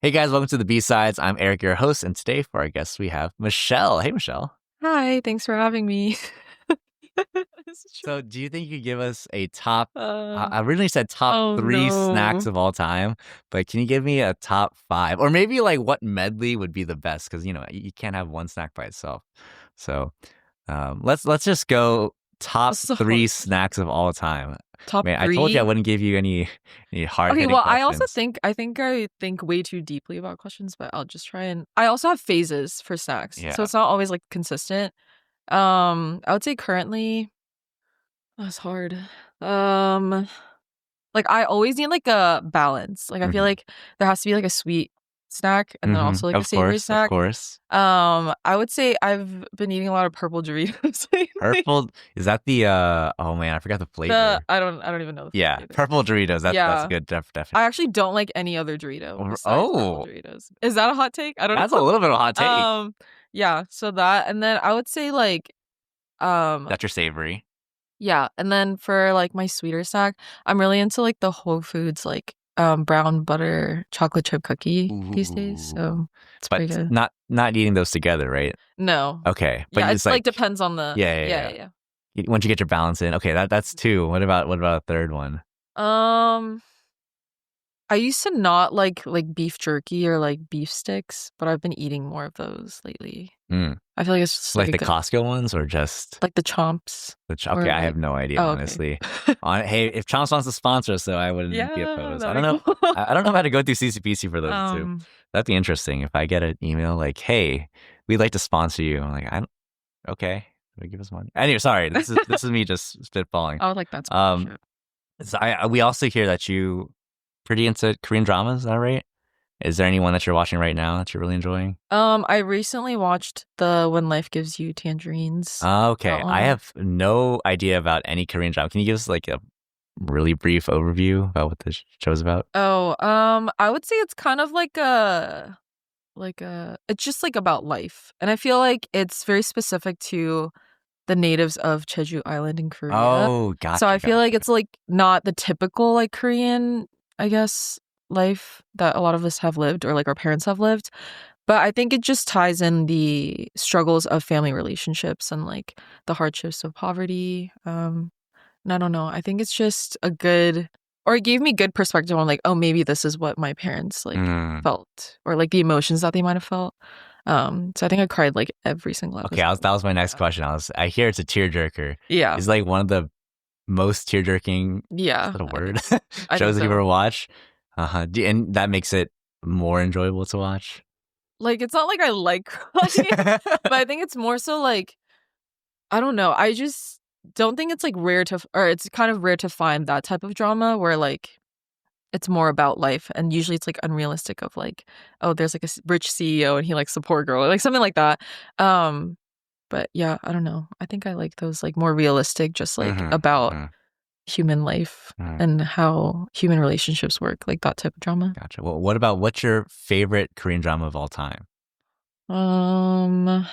Hey guys, welcome to the B-Sides. I'm Eric, your host, and today for our guest we have Michelle. Hey Michelle. Hi, thanks for having me. This is true. So do you think you could give us a top, Uh, I originally said top oh 3 snacks no. of all time, but can you give me a top 5? Or maybe like what medley would be the best? Because you can't have one snack by itself. So let's just go top So 3 snacks of all time. top Man, I told you I three. wouldn't give you any hard Okay, hitting well, I also questions. think way too deeply about questions, but I'll just try and I also have phases for snacks. So Yeah. it's not always like consistent. I would say currently that's hard. Um, like I always need like a balance. Like I feel Hmm. like there has to be like a sweet snack and then also like a Of savory course, of snack. course. I would say I've been eating a lot of purple Doritos lately. Purple, is that the oh man, I forgot the The flavor. I don't even know the Yeah, flavor. purple Doritos. That's a Yeah. good I definition. actually don't like any other Dorito besides purple Oh, Doritos. Is that a hot take? I don't that's a know. little bit of a hot take. Yeah, so that and then I would say like um That's your savory. yeah, and then for like my sweeter snack, I'm really into like the Whole Foods like brown butter chocolate chip cookie these days. Ooh. So it's But pretty good. not eating those together, right? No. Okay, but Yeah, it's it's like like depends on the yeah, yeah, yeah, yeah. yeah, Once you get your balance in, okay, that's two. What about a third one? yeah. I used to not like beef jerky or like beef sticks, but I've been eating more of those lately. Mm. I feel like it's just like Like a the good Costco ones or just like the chomps okay, or I have like no idea oh okay. honestly. Hey, if Chomps wants to sponsor us, though, I wouldn't be Yeah, opposed. I that'd don't be know. cool. I don't know how to go through CCPC for those two. Um, That'd be interesting if I get an email like, "Hey, we'd like to sponsor you." I'm like, okay, give us money. Anyway, sorry. This is me just spitballing. I would like that Um, sponsorship. so we also hear that you pretty into Korean dramas. Is that right? Is there anyone that you're watching right now that you're really enjoying? I recently watched the When Life Gives You Tangerines. Okay, That I one. have no idea about any Korean drama. Can you give us like a really brief overview about what this show's about? Oh, I would say it's kind of like a it's just like about life. And I feel like it's very specific to the natives of Jeju Island in Korea. Oh, So I gotcha, feel like gotcha. it's like not the typical like Korean, I guess, life that a lot of us have lived or like our parents have lived. But I think it just ties in the struggles of family relationships and like the hardships of poverty. And I don't know. I think it's just a good or it gave me good perspective on like, oh, maybe this is what my parents like Mm. felt or like the emotions that they might have felt. So I think I cried like every single Okay, episode. that was my next Yeah. question. I hear it's a tearjerker. Yeah. Is like one of the most tear-jerking, is Yeah. that a I word? think so. I think Shows that you've ever so. watched? Uh-huh. And that makes it more enjoyable to watch? Like it's not like I like crying, but I think it's more so like I don't know. I just don't think it's like or it's kind of rare to find that type of drama where like it's more about life and usually it's like unrealistic of like oh there's like a rich CEO and he likes a poor girl or like something like that. Um but yeah, I don't know. I think I like those like more realistic just like Mhm, about mhm, human life mhm. and how human relationships work, like that type of drama. Gotcha. Well, what's your favorite Korean drama of all time? Um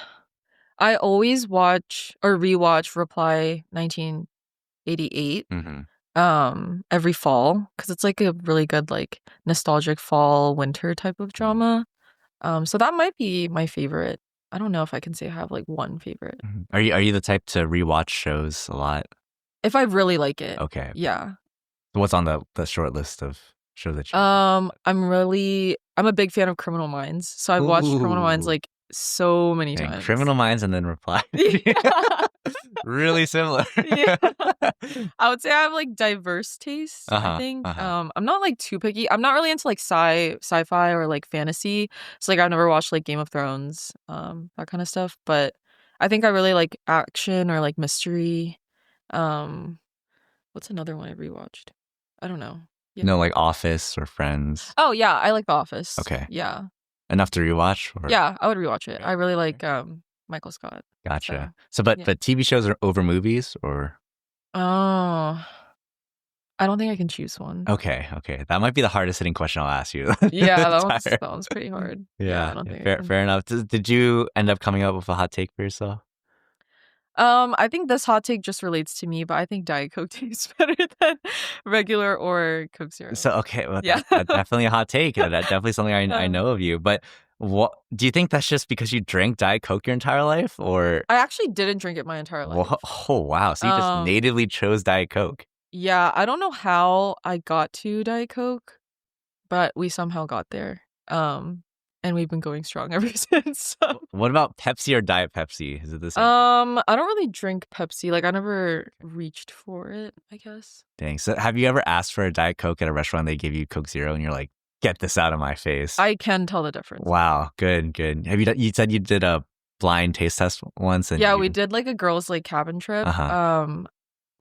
I always watch or rewatch Reply 1988 Mhm. every fall because it's like a really good like nostalgic fall winter type of Mhm. drama. So that might be my favorite. I don't know if I can say I have like one favorite. Mhm. Are you the type to rewatch shows a lot? If I really like it. Okay. Yeah. So what's on the short list of shows that you I'm a big fan of Criminal Minds. So I've watched Criminal Minds Ooh. like so many And times. Criminal Minds and then Reply. Yeah. Really similar. Yeah. I would say I have like diverse tastes, I Uh-huh, think. uh-huh. I'm not like too picky. I'm not really into like sci-fi or like fantasy. So like I've never watched like Game of Thrones, that kind of stuff. But I think I really like action or like mystery. Um, what's another one I rewatched? I don't know. Yeah. No, like Office or Friends. Oh yeah, I like The Office. Okay. Yeah. Enough to rewatch or Yeah, I would rewatch it. okay, I really okay. like Michael Scott. Gotcha. So So but yeah. but TV shows are over movies or Oh, I don't think I can choose one. okay. That might be the hardest hitting question I'll ask you. Yeah, the that entire one's pretty hard. Yeah, I Yeah, don't think I fair can. fair enough. Did you end up coming up with a hot take for yourself? I think this hot take just relates to me, but I think Diet Coke tastes better than regular or Coke Zero. So okay, well, Yeah. that's definitely a hot take. That's definitely something I Um, know of you. But what do you think that's just because you drank Diet Coke your entire life, or I actually didn't drink it my entire life. oh wow, so you just Um, natively chose Diet Coke? yeah, I don't know how I got to Diet Coke, but we somehow got there. And we've been going strong ever since. So. What about Pepsi or Diet Pepsi? Is it the same? I don't really drink Pepsi. Like I never reached for it, I guess. Dang. So have you ever asked for a Diet Coke at a restaurant? They give you Coke Zero, and you're like, "Get this out of my face." I can tell the difference. Wow, good. Have you done, you said you did a blind taste test once, and Yeah, we did like a girls' like cabin trip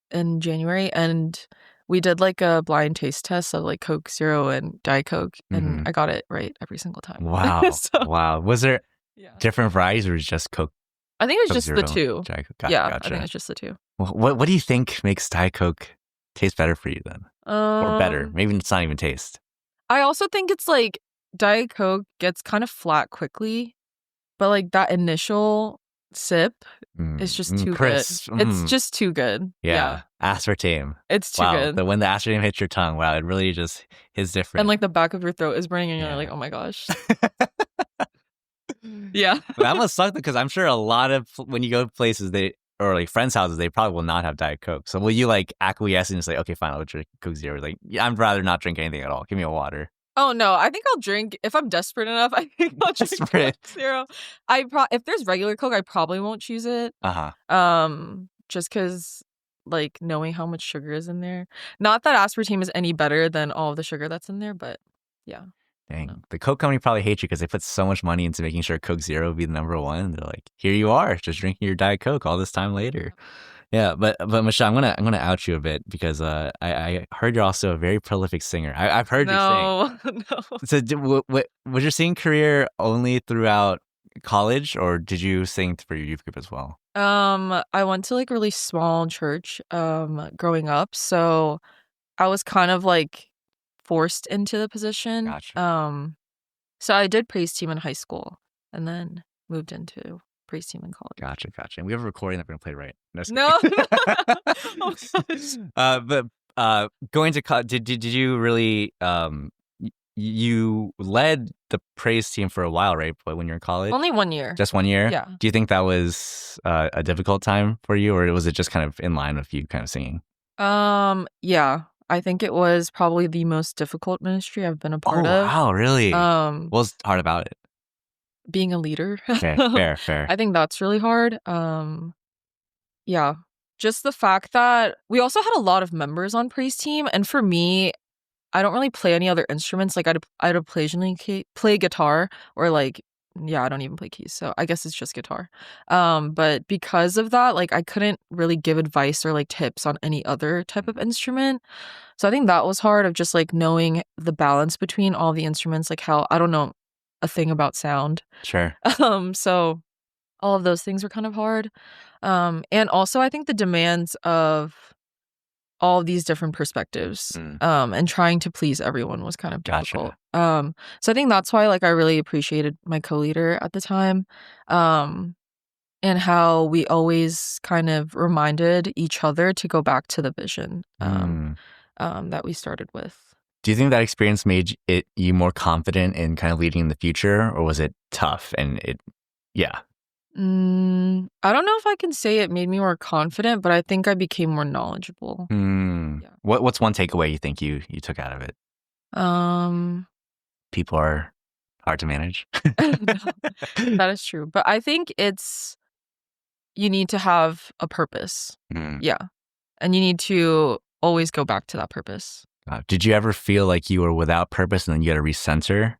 in January, and we did like a blind taste test of like Coke Zero and Diet Coke, and I got it right every single time. Wow, So, wow. Was there yeah. different varieties, or was it just Coke? I think it was Coke just Zero, the two. Diet Coke? Yeah, Gotcha. I think it's just the two. What do you think makes Diet Coke taste better for you then, or better? Maybe it's not even taste. I also think it's like Diet Coke gets kind of flat quickly, but like that initial sip is just too crisp. good. It's just too good. Yeah. Aspartame. It's too wow. good. When the aspartame hits your tongue, wow, it really just hits different. And like the back of your throat is burning, and you're like, oh my gosh. Yeah. That must suck because I'm sure a lot of when you go to places or like friends' houses, they probably will not have Diet Coke. So will you like acquiesce and just like, okay, fine, I'll drink Coke Zero? Like, yeah, I'd rather not drink anything at all. Give me a water. Oh no, I think I'll drink if I'm desperate enough. I think I'll drink Coke Zero. If there's regular Coke, I probably won't choose it. Just because like knowing how much sugar is in there. Not that aspartame is any better than all of the sugar that's in there, but yeah. Dang, the Coke company probably hates you because they put so much money into making sure Coke Zero would be the number one. They're like, here you are, just drinking your Diet Coke all this time later. Yeah, but Michelle, I'm gonna out you a bit because I heard you're also a very prolific singer. I've heard you sing. No. So was your singing career only throughout college, or did you sing for your youth group as well? I went to like a really small church growing up, so I was kind of like forced into the position. Gotcha. So I did praise team in high school and then moved into praise team in college. Gotcha. And we have a recording that we're gonna play right. No. Oh gosh. But going to college, did you really you led the praise team for a while, right? But when you're in college, only 1 year. Just 1 year. Yeah. Do you think that was a difficult time for you, or was it just kind of in line with you kind of singing? Yeah. I think it was probably the most difficult ministry I've been a part of. Oh wow, really? What was hard about it? Being a leader. Okay, fair. I think that's really hard. Yeah. Just the fact that we also had a lot of members on praise team, and for me, I don't really play any other instruments. Like I'd occasionally play guitar, or like, yeah, I don't even play keys, so I guess it's just guitar. But because of that, like I couldn't really give advice or like tips on any other type of instrument. So I think that was hard, of just like knowing the balance between all the instruments, like how I don't know a thing about sound. Sure. So all of those things were kind of hard. And also I think the demands of all these different perspectives and trying to please everyone was kind of difficult. Gotcha. So I think that's why like I really appreciated my co-leader at the time, and how we always kind of reminded each other to go back to the vision that we started with. Do you think that experience made you more confident in kind of leading in the future, or was it tough and yeah? I don't know if I can say it made me more confident, but I think I became more knowledgeable. Yeah. What's one takeaway you think you took out of it? People are hard to manage. That is true. But I think you need to have a purpose. Yeah. And you need to always go back to that purpose. Did you ever feel like you were without purpose and then you had to recenter?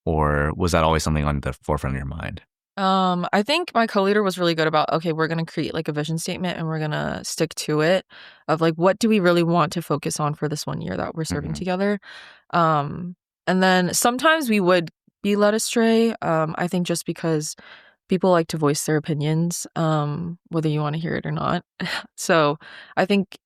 Or was that always something on the forefront of your mind? I think my co-leader was really good about, okay, we're going to create like a vision statement and we're going to stick to it, of like, what do we really want to focus on for this 1 year that we're serving together? And then sometimes we would be led astray. I think just because people like to voice their opinions, whether you want to hear it or not. So I think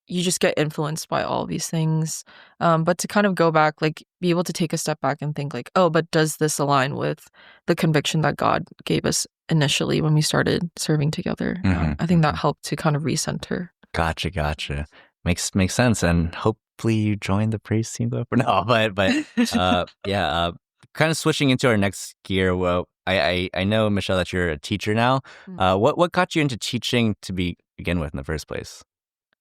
you just get influenced by all these things. But to kind of go back, like be able to take a step back and think like, oh, but does this align with the conviction that God gave us initially when we started serving together. I think that helped to kind of recenter. Gotcha. Makes sense. And hopefully you join the praise team though. No, but yeah. Kind of switching into our next gear. Well, I know, Michelle, that you're a teacher now. What got you into teaching to begin with in the first place?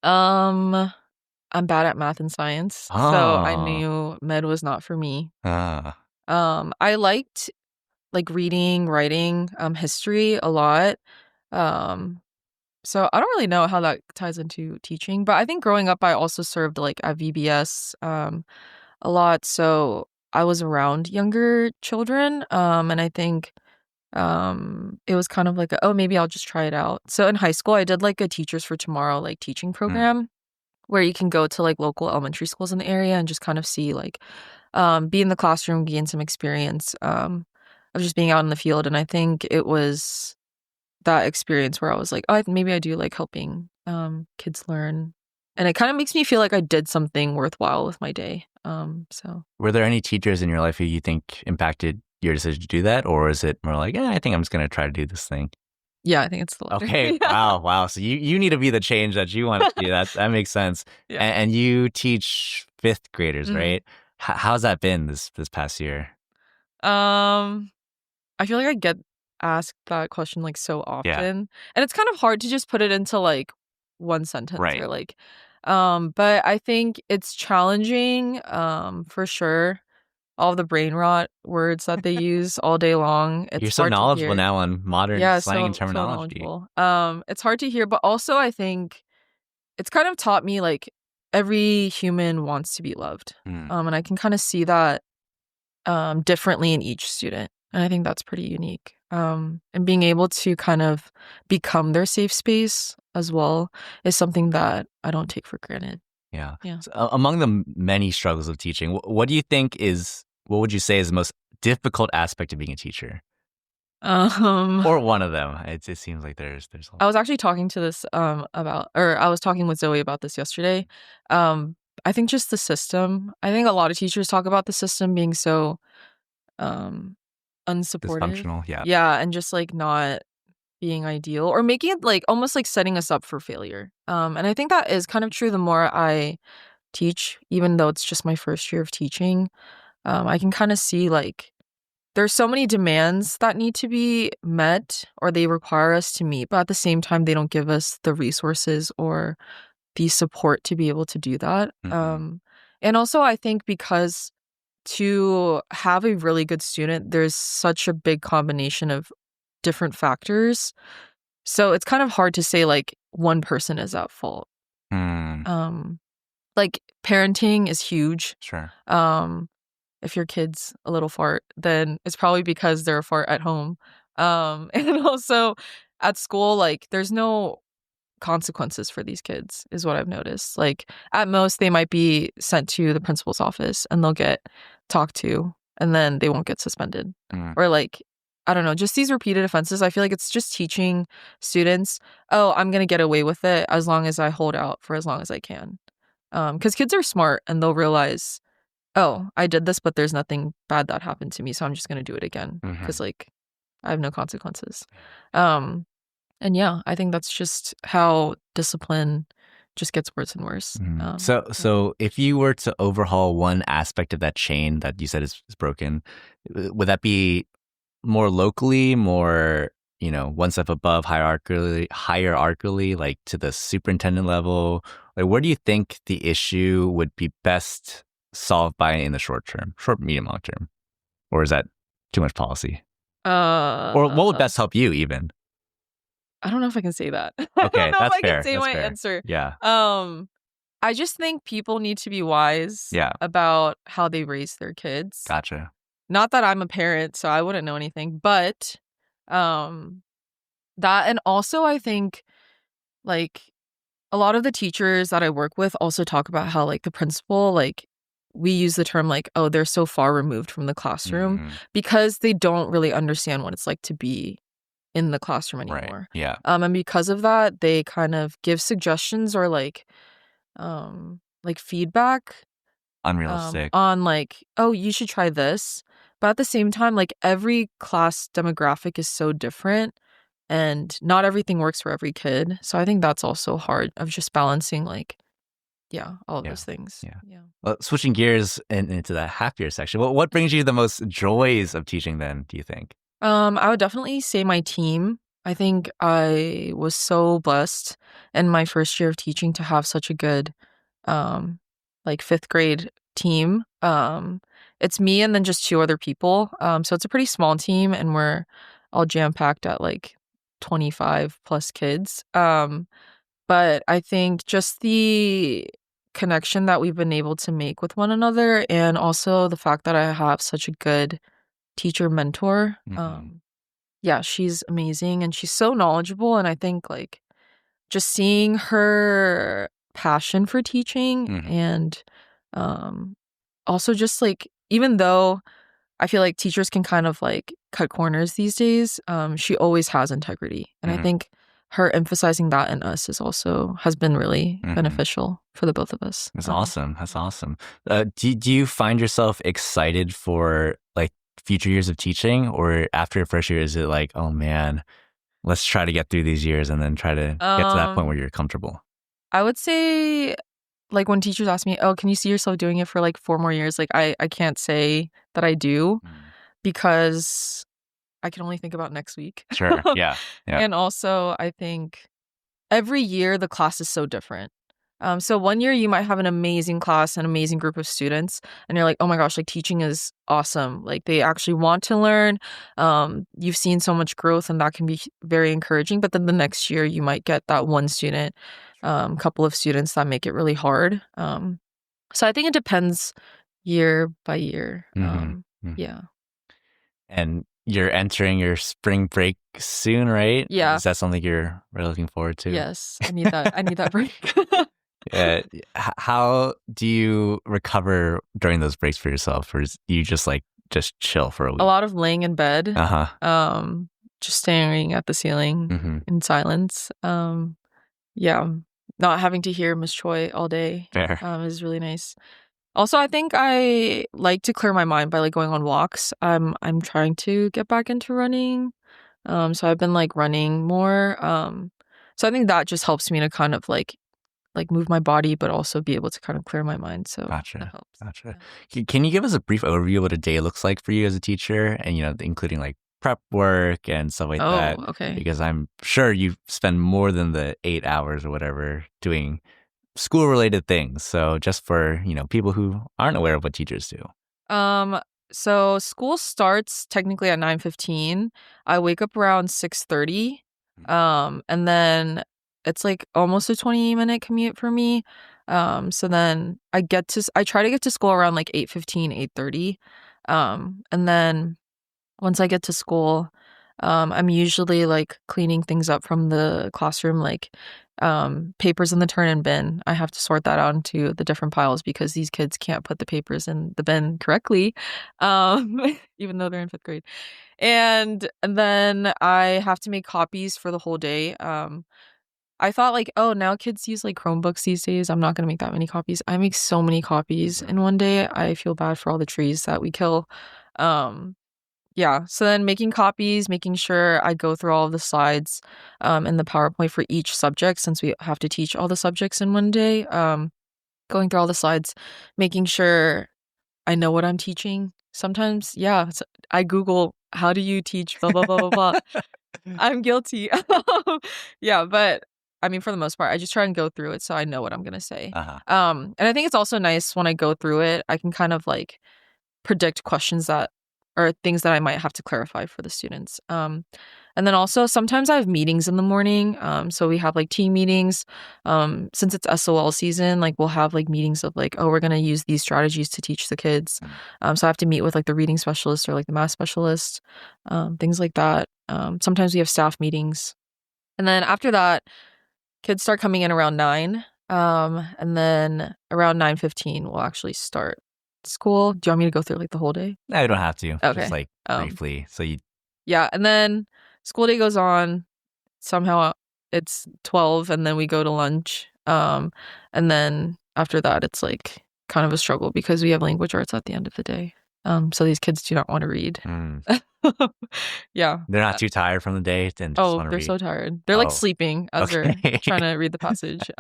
I'm bad at math and science, so I knew med was not for me. I liked like reading, writing, history a lot. So I don't really know how that ties into teaching, but I think growing up I also served like at VBS a lot, so I was around younger children, and I think it was kind of like oh, maybe I'll just try it out. So in high school I did like a Teachers for Tomorrow like teaching program where you can go to like local elementary schools in the area and just kind of see like be in the classroom, gain some experience of just being out in the field. And I think it was that experience where I was like, oh, maybe I do like helping kids learn. And it kind of makes me feel like I did something worthwhile with my day. So were there any teachers in your life who you think impacted your decision to do that? Or is it more like, I think I'm just going to try to do this thing? Yeah, I think it's the latter. Okay. Wow. So you need to be the change that you want to do. That makes sense. Yeah. And you teach fifth graders, right? How's that been this past year? I feel like I get asked that question like so often, and it's kind of hard to just put it into like one sentence or like. But I think it's challenging, for sure. All the brain rot words that they use all day long. It's You're so knowledgeable now on modern slang and terminology. So it's hard to hear, but also I think it's kind of taught me like every human wants to be loved. And I can kind of see that differently in each student. And I think that's pretty unique. And being able to kind of become their safe space as well is something that I don't take for granted. Yeah. So, among the many struggles of teaching, what do you think what would you say is the most difficult aspect of being a teacher? Or one of them. It seems like there's a lot. I was actually talking to this I was talking with Zoe about this yesterday. I think just the system. I think a lot of teachers talk about the system being so unsupportive. Dysfunctional, Yeah, and just like not being ideal or making it like almost like setting us up for failure. And I think that is kind of true the more I teach, even though it's just my first year of teaching. I can kind of see like there's so many demands that need to be met or they require us to meet, but at the same time, they don't give us the resources or the support to be able to do that. And also, I think because to have a really good student, there's such a big combination of different factors. So it's kind of hard to say like one person is at fault. Like parenting is huge. Sure. If your kid's a little fart, then it's probably because they're a fart at home. And also at school, like there's no consequences for these kids is what I've noticed. Like at most they might be sent to the principal's office and they'll get talked to and then they won't get suspended. Or like, I don't know, just these repeated offenses. I feel like it's just teaching students, oh, I'm going to get away with it as long as I hold out for as long as I can. Because kids are smart and they'll realize, oh, I did this, but there's nothing bad that happened to me, so I'm just going to do it again because like I have no consequences. And yeah, I think that's just how discipline just gets worse and worse. So if you were to overhaul one aspect of that chain that you said is broken, would that be more locally, more, one step above hierarchically, like to the superintendent level? Like, where do you think the issue would be best solved by in the short, medium, long term? Or is that too much policy? Or what would best help you even? I don't know if I can say that. Okay, I don't know that's if I fair. can say my answer. Yeah. I just think people need to be wise about how they raise their kids. Gotcha. Not that I'm a parent, so I wouldn't know anything, but that, and also I think like a lot of the teachers that I work with also talk about how like the principal, like we use the term like, oh, they're so far removed from the classroom because they don't really understand what it's like to be in the classroom anymore. Right. Yeah. And because of that, they kind of give suggestions or like feedback unrealistic on like, oh, you should try this. But at the same time, like every class demographic is so different and not everything works for every kid. So I think that's also hard of just balancing like, yeah, all of Yeah. those things. Yeah. Yeah. Well, switching gears into the happier section, what brings you the most joys of teaching then, do you think? I would definitely say my team. I think I was so blessed in my first year of teaching to have such a good like fifth grade team. It's me and then just two other people. So it's a pretty small team and we're all jam packed at like 25 plus kids. But I think just the connection that we've been able to make with one another and also the fact that I have such a good teacher mentor. Yeah, she's amazing and she's so knowledgeable. And I think like just seeing her passion for teaching and um, also just like, even though I feel like teachers can kind of like cut corners these days, she always has integrity. And I think her emphasizing that in us has been really beneficial for the both of us. That's awesome. That's awesome. Do you find yourself excited for like future years of teaching, or after your first year, is it like, oh man, let's try to get through these years and then try to get to that point where you're comfortable? I would say like when teachers ask me, oh, can you see yourself doing it for like 4 more years? Like I can't say that I do because I can only think about next week. Sure. Yeah. Yeah. And also I think every year the class is so different. So one year you might have an amazing class, an amazing group of students, and you're like, oh my gosh, like teaching is awesome. Like they actually want to learn. You've seen so much growth and that can be very encouraging. But then the next year you might get that one student, couple of students that make it really hard. So I think it depends year by year. Yeah. And you're entering your spring break soon, right? Yeah. Is that something you're really looking forward to? Yes. I need that. I need that break. How do you recover during those breaks for yourself, or do you just chill for a week? A lot of laying in bed. Uh-huh. Just staring at the ceiling in silence. Yeah. Not having to hear Miss Choi all day. Fair. Is really nice. Also, I think I like to clear my mind by like going on walks. I'm trying to get back into running. So I've been like running more. So I think that just helps me to kind of like move my body, but also be able to kind of clear my mind. So that helps. Gotcha. Yeah. Can you give us a brief overview of what a day looks like for you as a teacher, and including like prep work and stuff like that? Okay. Because I'm sure you spend more than the 8 hours or whatever doing school related things. So just for people who aren't aware of what teachers do. So school starts technically at 9:15. I wake up around 6:30. And then it's like almost a 20-minute commute for me. So then I try to get to school around like 8:15, 8:30. And then once I get to school, I'm usually like cleaning things up from the classroom, like papers in the turn-in bin. I have to sort that out into the different piles because these kids can't put the papers in the bin correctly, even though they're in 5th grade. And then I have to make copies for the whole day. I thought like, oh, now kids use like Chromebooks these days. I'm not going to make that many copies. I make so many copies in one day. I feel bad for all the trees that we kill. Yeah, so then making copies, making sure I go through all of the slides in the PowerPoint for each subject since we have to teach all the subjects in one day. Going through all the slides, making sure I know what I'm teaching. Sometimes, yeah, I Google, how do you teach blah, blah, blah, blah, blah. I'm guilty. Yeah, but I mean, for the most part, I just try and go through it so I know what I'm going to say. And I think it's also nice when I go through it, I can kind of like predict questions that or things that I might have to clarify for the students. And then also sometimes I have meetings in the morning. So we have like team meetings. Since it's SOL season, like we'll have like meetings of like, oh, we're going to use these strategies to teach the kids. So I have to meet with like the reading specialist or like the math specialist, things like that. Sometimes we have staff meetings. And then after that, kids start coming in around 9. And then around 9:15, we'll actually start school. Do you want me to go through like the whole day? No, you don't have to. Okay. Just like briefly. So yeah, and then school day goes on. Somehow it's 12 and then we go to lunch. And then after that it's like kind of a struggle because we have language arts at the end of the day. So these kids do not want to read. Mm. Yeah. They're not too tired from the day and just Oh, want to they're read. so tired. They're like Oh, sleeping as they're okay. trying to read the passage.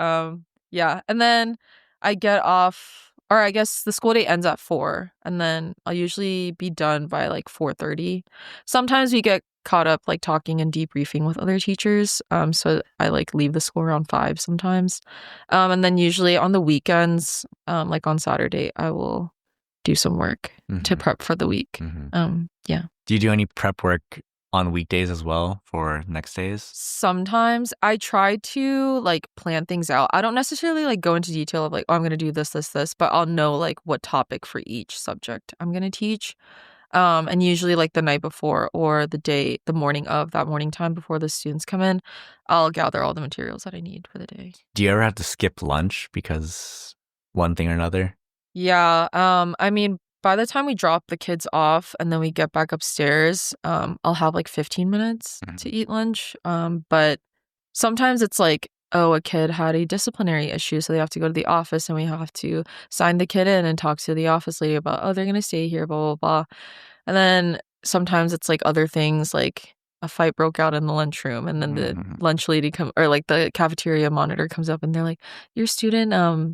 Yeah. And then I get off, or I guess the school day ends at 4, and then I'll usually be done by like 4:30. Sometimes we get caught up like talking and debriefing with other teachers. So I like leave the school around 5 sometimes. And then usually on the weekends, like on Saturday, I will do some work to Mhm. prep for the week. Yeah. Do you do any prep work on weekdays as well for next days? Sometimes I try to like plan things out. I don't necessarily like go into detail of like, oh, I'm gonna do this, but I'll know like what topic for each subject I'm gonna teach. And usually like the night before or the morning of that morning time before the students come in, I'll gather all the materials that I need for the day. Do you ever have to skip lunch because one thing or another? Yeah, I mean, by the time we drop the kids off and then we get back upstairs, I'll have like 15 minutes to eat lunch. But sometimes it's like, oh, a kid had a disciplinary issue, so they have to go to the office and we have to sign the kid in and talk to the office lady about, oh, they're gonna stay here, blah, blah, blah. And then sometimes it's like other things like a fight broke out in the lunchroom and then the Mhm. lunch lady or like the cafeteria monitor comes up and they're like, your student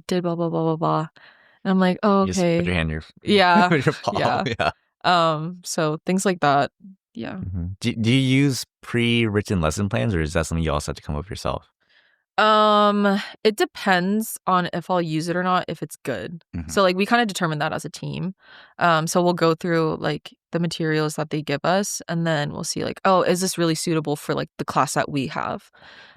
did blah blah blah blah blah. And I'm like, "Oh, You just put okay." your hand in your Yeah. with your palm. Yeah. Yeah. So things like that. Yeah. Do you use pre-written lesson plans, or is that something you also have to come up with yourself? It depends on if I'll use it or not, if it's good. Mhm. So, like, we kinda determine that as a team. So we'll go through, like, the materials that they give us, and then we'll see, like, "Oh, is this really suitable for, like, the class that we have?"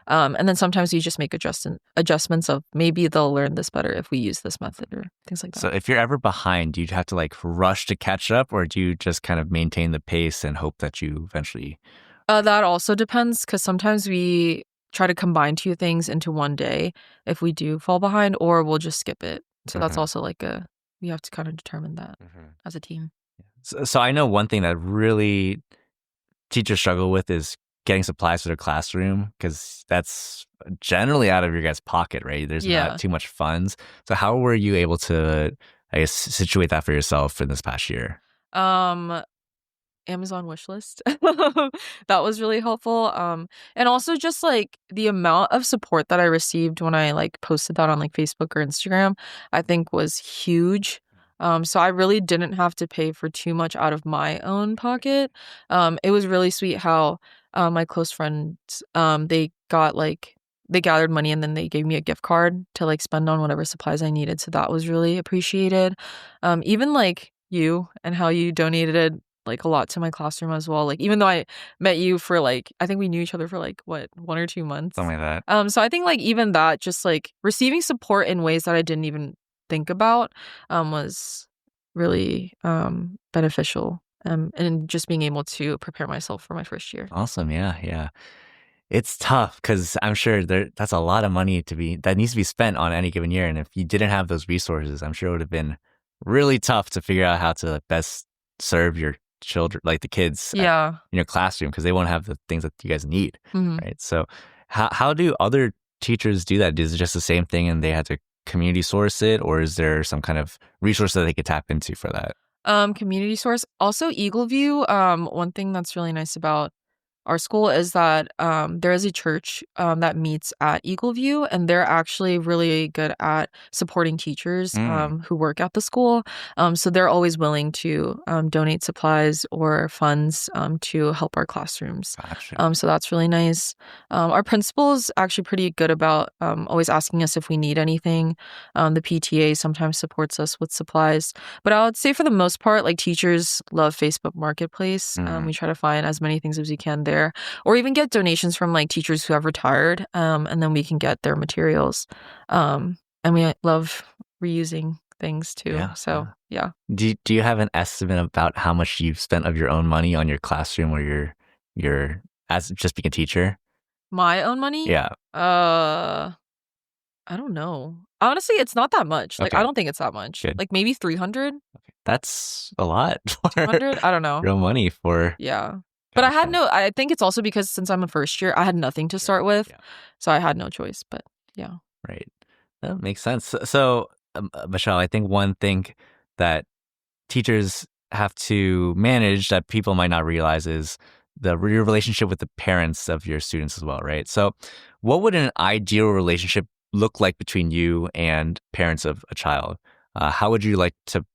And then sometimes you just make adjustments of maybe they'll learn this better if we use this method or things like So that. if you're ever behind, do you have to like rush to catch up, or do you just kind of maintain the pace and hope that you eventually? That also depends because sometimes we try to combine 2 things into one day if we do fall behind, or we'll just skip it. So that's Mhm. also like we have to kind of determine that Mhm. as a team. So I know one thing that really teachers struggle with is getting supplies for their classroom because that's generally out of your guys' pocket, right? There's not Yeah. too much funds. So how were you able to, I guess, situate that for yourself in this past year? Um, Amazon wish list. That was really helpful. And also just like the amount of support that I received when I like posted that on like Facebook or Instagram, I think was huge. So I really didn't have to pay for too much out of my own pocket. It was really sweet how my close friends they gathered money and then they gave me a gift card to like spend on whatever supplies I needed. So that was really appreciated. Even like you and how you donated like a lot to my classroom as well. Like even though I met you for like I think we knew each other for like what 1 or 2 months. Something like that. So I think like even that just like receiving support in ways that I didn't even think about was really beneficial. And just being able to prepare myself for my first year. Awesome. Yeah. Yeah. It's tough because I'm sure that's a lot of money that needs to be spent on any given year. And if you didn't have those resources, I'm sure it would have been really tough to figure out how to best serve your children, like the kids Yeah. in your classroom, because they won't have the things that you guys need, Mhm. right? So how do other teachers do that? Is it just the same thing and they had to community source it, or is there some kind of resource that they could tap into for that? Community source. Also Eagle View. One thing that's really nice about our school is that there is a church that meets at Eagle View, and they're actually really good at supporting teachers Mm, who work at the school. So they're always willing to donate supplies or funds to help our classrooms. gotcha. So that's really nice. Our principal is actually pretty good about always asking us if we need anything. The PTA sometimes supports us with supplies, but I would say for the most part, like teachers love Facebook Marketplace. Mm, We try to find as many things as we can there, or even get donations from like teachers who have retired, and then we can get their materials. And we love reusing things too. yeah, So yeah. yeah, Do you have an estimate about how much you've spent of your own money on your classroom or your as just being a teacher? my own money. Yeah. I don't know. Honestly, it's not that much. Like I Okay. don't think it's that much. Good. Like maybe 300, That's a lot for 200. I don't know. real money for. Yeah. But Gotcha. I think it's also because since I'm a first year, I had nothing to Sure. start with. Yeah. So I had no choice. But yeah. Right. That makes sense. So, Michelle, I think one thing that teachers have to manage that people might not realize is your relationship with the parents of your students as well, right? So, what would an ideal relationship look like between you and parents of a child? How would you like to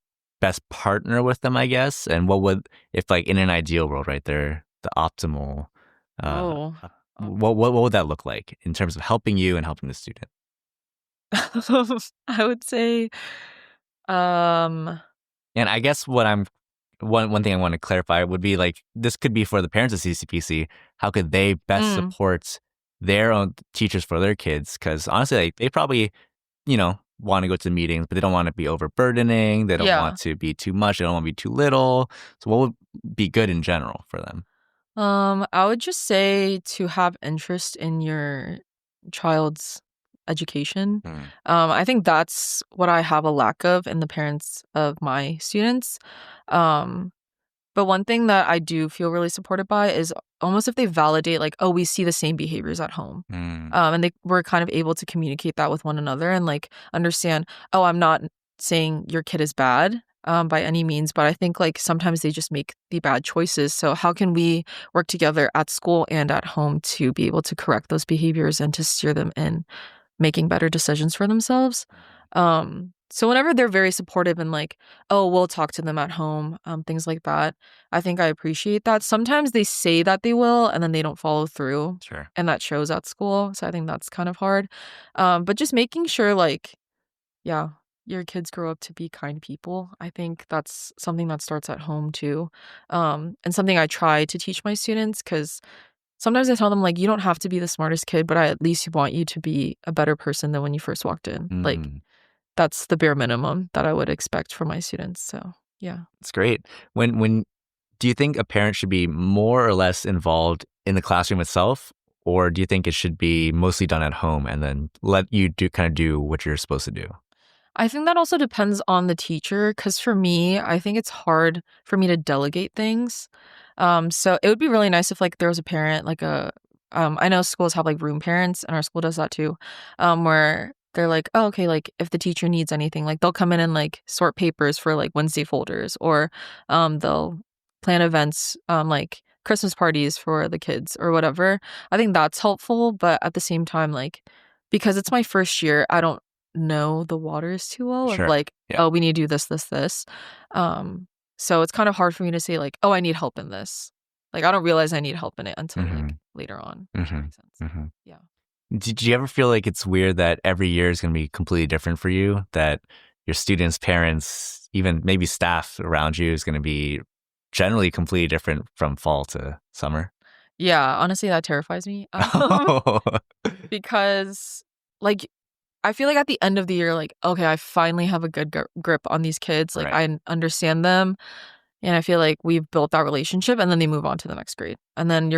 best partner with them, I guess? And what would, if like in an ideal world, right, they're the optimal, uh, Oh. what would that look like in terms of helping you and helping the student? I would say, um, And I guess what I'm one thing I want to clarify would be like this could be for the parents of CCPC. How could they best mm, support their own teachers for their kids? Because honestly, like, they probably want to go to meetings, but they don't want to be overburdening. They don't want yeah. to be too much. They don't want to be too little. So what would be good in general for them? I would just say to have interest in your child's education. Mm, I think that's what I have a lack of in the parents of my students. Um, but one thing that I do feel really supported by is almost if they validate, like, oh, we see the same behaviors at home. mm, And they were kind of able to communicate that with one another and like understand, oh, I'm not saying your kid is bad by any means, but I think like sometimes they just make the bad choices. So how can we work together at school and at home to be able to correct those behaviors and to steer them in making better decisions for themselves? So whenever they're very supportive and like, oh, we'll talk to them at home, things like that, I think I appreciate that. Sometimes they say that they will and then they don't follow through, sure. and that shows at school. So I think that's kind of hard. But just making sure like, yeah, your kids grow up to be kind people. I think that's something that starts at home too. And something I try to teach my students because sometimes I tell them like, you don't have to be the smartest kid, but I at least want you to be a better person than when you first walked in. Like Mm, that's the bare minimum that I would expect from my students, so, yeah. that's great. When do you think a parent should be more or less involved in the classroom itself, or do you think it should be mostly done at home and then let you do what you're supposed to do? I think that also depends on the teacher. Because for me, I think it's hard for me to delegate things. So it would be really nice if, like, there was a parent, like I know schools have, like, room parents, and our school does that too, where they're like, "Oh, okay," like, if the teacher needs anything, like, they'll come in and, like, sort papers for, like, Wednesday folders, or, they'll plan events, like Christmas parties for the kids or whatever. I think that's helpful, but at the same time, like, because it's my first year, I don't know the waters too well of Sure. like, Yeah. "Oh, we need to do this, this, this." Um, so it's kind of hard for me to say like, "Oh, I need help in this." Like, I don't realize I need help in it until like Mhm. later on, if that Mhm. makes sense. Mhm. Yeah. Did you ever feel like it's weird that every year is going to be completely different for you? That your students, parents, even maybe staff around you is going to be generally completely different from fall to summer? Yeah, honestly, that terrifies me, Oh, because, like, I feel like at the end of the year, like, okay, I finally have a good grip on these kids, like, right. I understand them. And I feel like we've built that relationship, and then they move on to the next grade. And then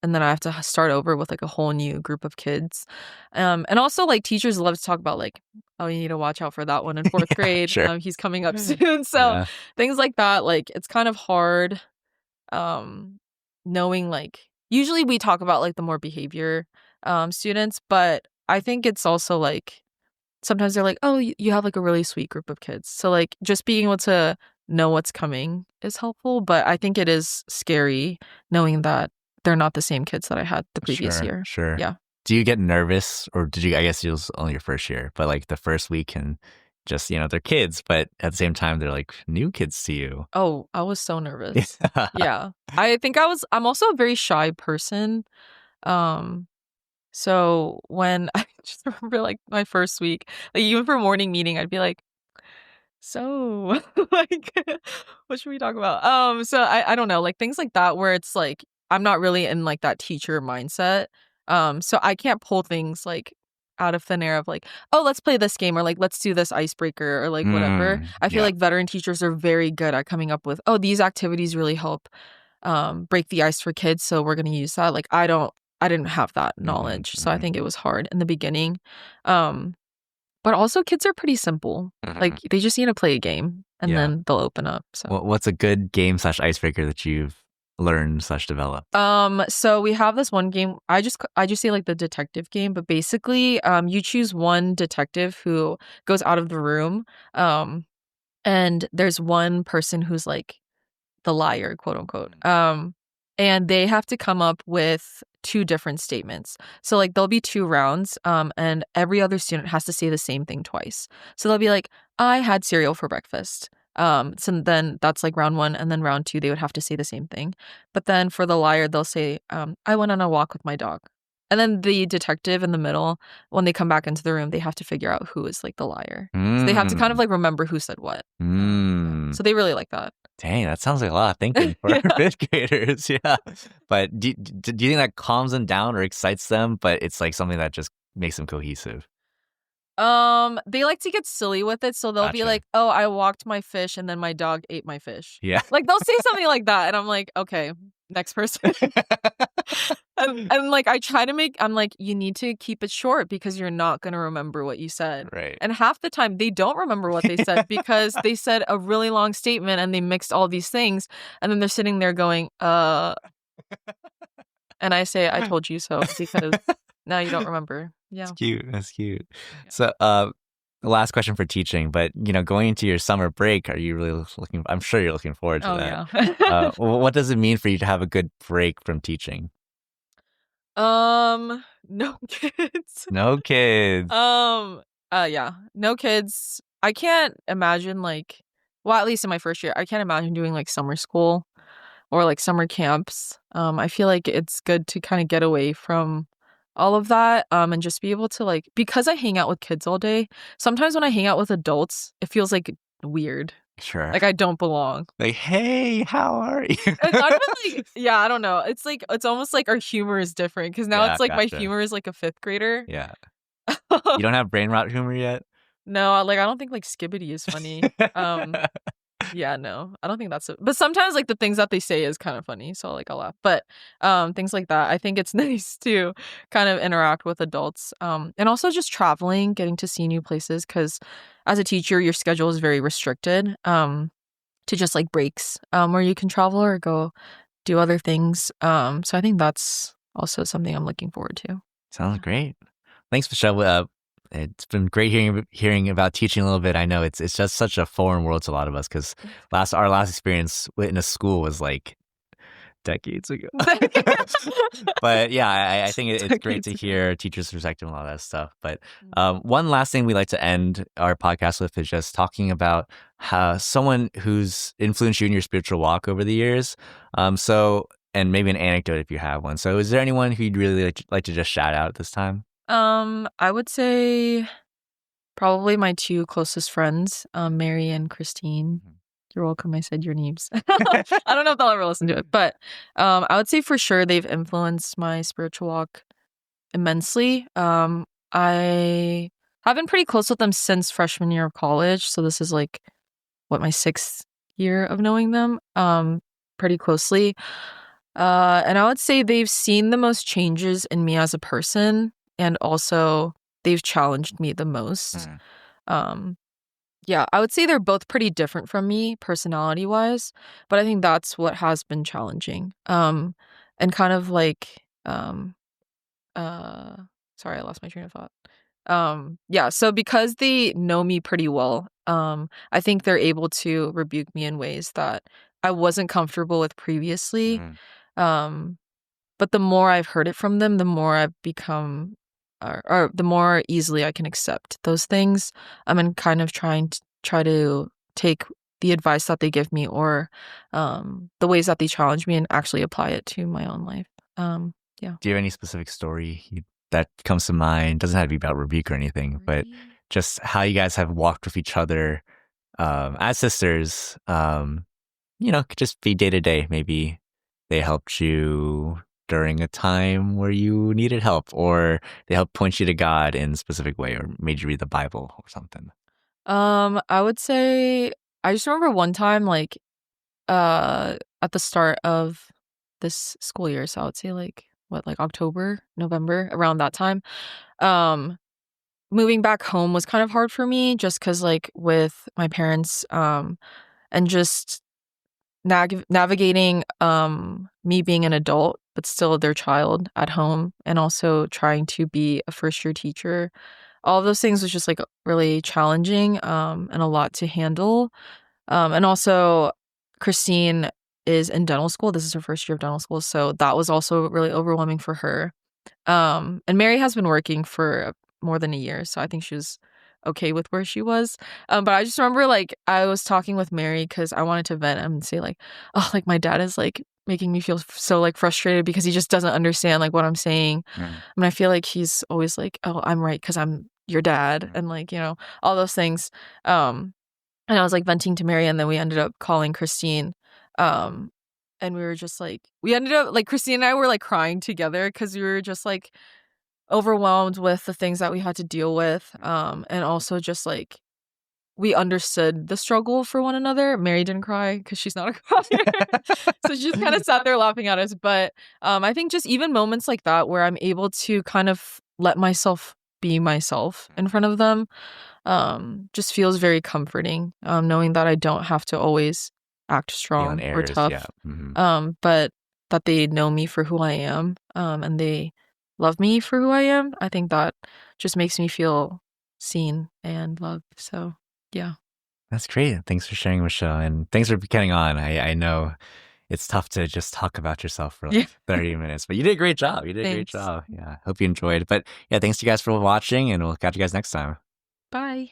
and then I have to start over with like a whole new group of kids. And also like teachers love to talk about like, oh, you need to watch out for that one in fourth Yeah, grade. sure. He's coming up soon. So Yeah. things like that, like it's kind of hard um knowing like usually we talk about like the more behavior students, but I think it's also like sometimes they're like, "Oh, you have, like, a really sweet group of kids." So, like, just being able to know what's coming is helpful, but I think it is scary knowing that they're not the same kids that I had the previous Sure, year. sure. Yeah. Do you get nervous or did you I guess it was only your first year, but like the first week and just, they're kids, but at the same time they're like new kids to you. Oh, I was so nervous. Yeah. Yeah. I'm also a very shy person. Um, so when I just remember, like, my first week, like, even for morning meeting, I'd be like, "So, like, what should we talk about?" So I don't know, like, things like that where it's, like, I'm not really in, like, that teacher mindset, so I can't pull things, like, out of thin air of, like, "Oh, let's play this game," or, like, "Let's do this icebreaker," or, like, whatever. I feel Yeah. like veteran teachers are very good at coming up with, "Oh, these activities really help, break the ice for kids, so we're gonna use that." Like, I didn't have that Mhm, knowledge, so I mhm, think it was hard in the beginning, um but also kids are pretty simple. mhm. Like, they just need to play a game, and Yeah. then they'll open up, so. What's a good game slash icebreaker that you've learned slash developed? So we have this one game, I just say, like, the detective game, but basically, you choose one detective who goes out of the room, and there's one person who's, like, the liar, quote unquote. And they have to come up with 2 different statements. So like there'll be 2 rounds, and every other student has to say the same thing twice. So they'll be like, I had cereal for breakfast. So then that's like round 1, and then round 2 they would have to say the same thing. But then for the liar, they'll say, I went on a walk with my dog. And then the detective in the middle, when they come back into the room, they have to figure out who is like the liar. So they have to kind of like remember who said what. So they really like that. Dang, that sounds like a lot of thinking for Yeah. 5th graders. Yeah. But do you think that calms them down or excites them? But it's like something that just makes them cohesive. They like to get silly with it, so they'll be Gotcha. like, "Oh, I walked my fish and then my dog ate my fish." Yeah. Like they'll say something like that, and I'm like, "Okay, next person." And like I'm like, you need to keep it short because you're not gonna remember what you said. Right. And half the time they don't remember what they said because they said a really long statement and they mixed all these things, and then they're sitting there going, and I say, I told you so, because now you don't remember. Yeah. That's cute. That's cute. Yeah. So, last question for teaching, but going into your summer break, are you really looking? I'm sure you're looking forward to Oh that. yeah. What does it mean for you to have a good break from teaching? No kids. No kids. Yeah, no kids. I can't imagine well, at least in my first year, I can't imagine doing like summer school or like summer camps. I feel like it's good to kind of get away from all of that, and just be able to because I hang out with kids all day, sometimes when I hang out with adults, it feels like weird. Sure. Like I don't belong. Like, hey, how are you? It's not even yeah, I don't know. It's like it's almost like our humor is different because now Yeah, it's like my gotcha. humor is like a 5th grader. Yeah. You don't have brain rot humor yet? No, I don't think Skibbity is funny. Yeah, no, I don't think that's it. But sometimes the things that they say is kind of funny, so I'll laugh. But things like that, I think it's nice to kind of interact with adults. And also just traveling, getting to see new places, because as a teacher, your schedule is very restricted. To just breaks, where you can travel or go do other things. So I think that's also something I'm looking forward to. Sounds great. Thanks, Michelle. It's been great hearing about teaching a little bit. I know it's just such a foreign world to a lot of us because our last experience in a school was like decades ago. But yeah, I think it's great to hear teachers' perspective and all that stuff. But one last thing we like to end our podcast with is just talking about how someone who's influenced you in your spiritual walk over the years. And maybe an anecdote if you have one. So is there anyone who you'd really like to just shout out at this time? I would say probably my 2 closest friends, Mary and Christine. You're welcome. I said your names. I don't know if they'll ever listen to it, but I would say for sure they've influenced my spiritual walk immensely. I have been pretty close with them since freshman year of college, so this is my 6th year of knowing them pretty closely. And I would say they've seen the most changes in me as a person, and also they've challenged me the most. Yeah, I would say they're both pretty different from me personality-wise, but I think that's what has been challenging. And kind of sorry, I lost my train of thought. Yeah, so because they know me pretty well, I think they're able to rebuke me in ways that I wasn't comfortable with previously. But the more I've heard it from them, the more I've become, or the more easily I can accept those things. And kind of try to take the advice that they give me or the ways that they challenge me and actually apply it to my own life. Yeah. Do you have any specific story that comes to mind? Doesn't have to be about rebuke or anything, but just how you guys have walked with each other as sisters. Could just be day to day. Maybe they helped you during a time where you needed help, or they helped point you to God in a specific way, or made you read the Bible or something. I would say I just remember one time at the start of this school year, so I would say October, November, around that time. Moving back home was kind of hard for me just because with my parents and just navigating me being an adult but still their child at home, and also trying to be a first year teacher. All of those things was just really challenging and a lot to handle. And also Christine is in dental school. This is her first year of dental school, so that was also really overwhelming for her. And Mary has been working for more than a year, so I think she was okay with where she was. But I just remember like I was talking with Mary because I wanted to vent and say like, oh, like my dad is like making me feel so like frustrated because he just doesn't understand like what I'm saying. And I feel like he's always like, oh, I'm right because I'm your dad, and like, you know, all those things. And I was like venting to Mary, and then we ended up calling Christine. And we were just like, we ended up like Christine and I were like crying together because we were just like overwhelmed with the things that we had to deal with. And also just like we understood the struggle for one another. Mary didn't cry because she's not a crier. So she just kind of sat there laughing at us. But I think just even moments like that where I'm able to kind of let myself be myself in front of them just feels very comforting, knowing that I don't have to always act Be on strong or airs, tough, yeah. Mhm. but that they know me for who I am, and they love me for who I am. I think that just makes me feel seen and loved. So, yeah. That's great. Thanks for sharing, Michelle, and thanks for getting on. I know it's tough to just talk about yourself for Yeah. like 30 minutes, but you did a great job. You did a great Thanks. job. Yeah. Hope you enjoyed. But yeah, thanks to you guys for watching, and we'll catch you guys next time. Bye.